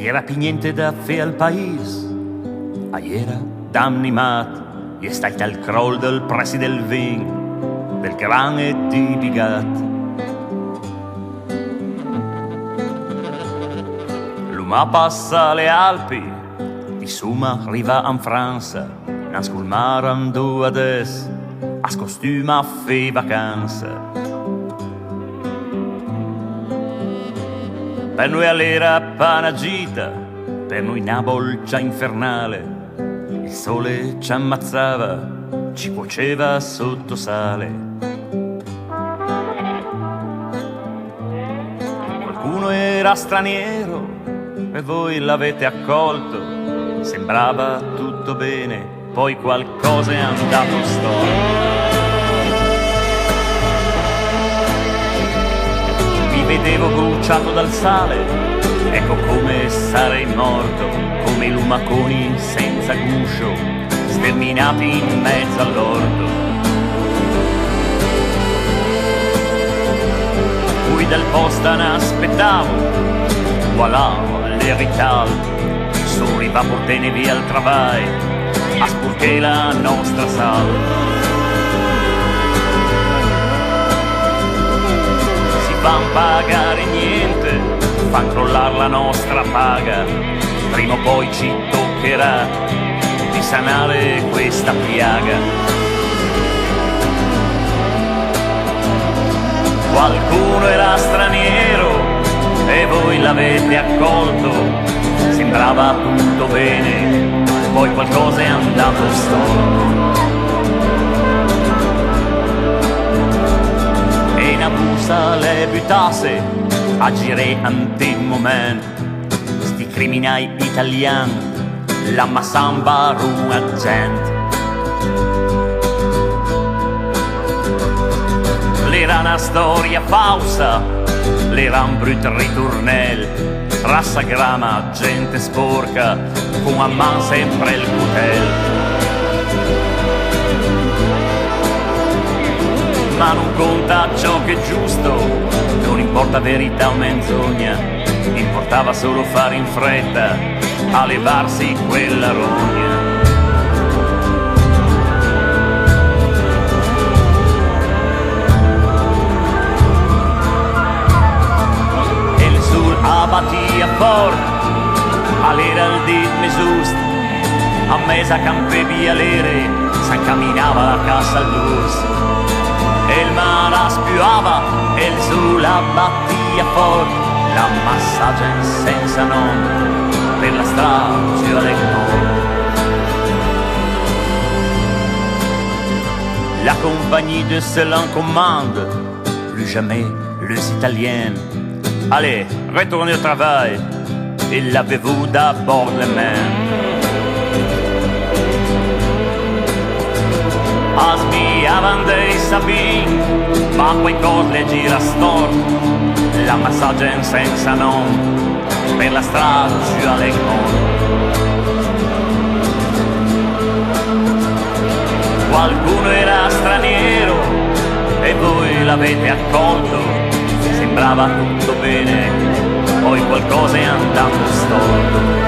n'y era più niente da fare al paese. Era d'animat, e stai al crollo del prezzo del vin, del gran e di bigat. L'uma passa le Alpi, di suma arriva in Francia, nascol mare andò adesso, a scostuma a fe vacanza. Per noi all'era panagita, per noi una bolgia infernale, il sole ci ammazzava, ci cuoceva sotto sale. Qualcuno era straniero e voi l'avete accolto, sembrava tutto bene, poi qualcosa è andato storto. Mi vedevo bruciato dal sale, ecco come sarei morto, come i lumaconi senza guscio, sterminati in mezzo all'orto. Fui dal posta ne aspettavo, voilà l'hérital, su rivaportene via al travail, a spurché la nostra sala. Fan pagare niente, fan crollare la nostra paga, prima o poi ci toccherà di sanare questa piaga. Qualcuno era straniero e voi l'avete accolto, sembrava tutto bene, poi qualcosa è andato storto. Busa le butasse a girare ante moment, sti criminali italiani l'ammassamba una gente. L'era una storia falsa, l'era un brutto ritornel, rassa grama, gente sporca, con a man sempre il cutel. Ma non conta ciò che è giusto, non importa verità o menzogna, importava solo fare in fretta a levarsi quella rogna. E il sul abattia fort, all'era il dit mesust, a mesa campevi all'ere, s'encamminava la cassa all'urs. E il mare spiuava e il sulla battia forte, la massaggia senza nome per la strage alle morte. La compagnie de Céline commande, plus jamais les Italiens. Allez, retournez au travail et lavez-vous d'abord les mains. Sviavan dei Sabini, ma poi cose le gira storto, la massaggia in senza nome, per la strada giù alle corte. Qualcuno era straniero e voi l'avete accolto, sembrava tutto bene, poi qualcosa è andato storto.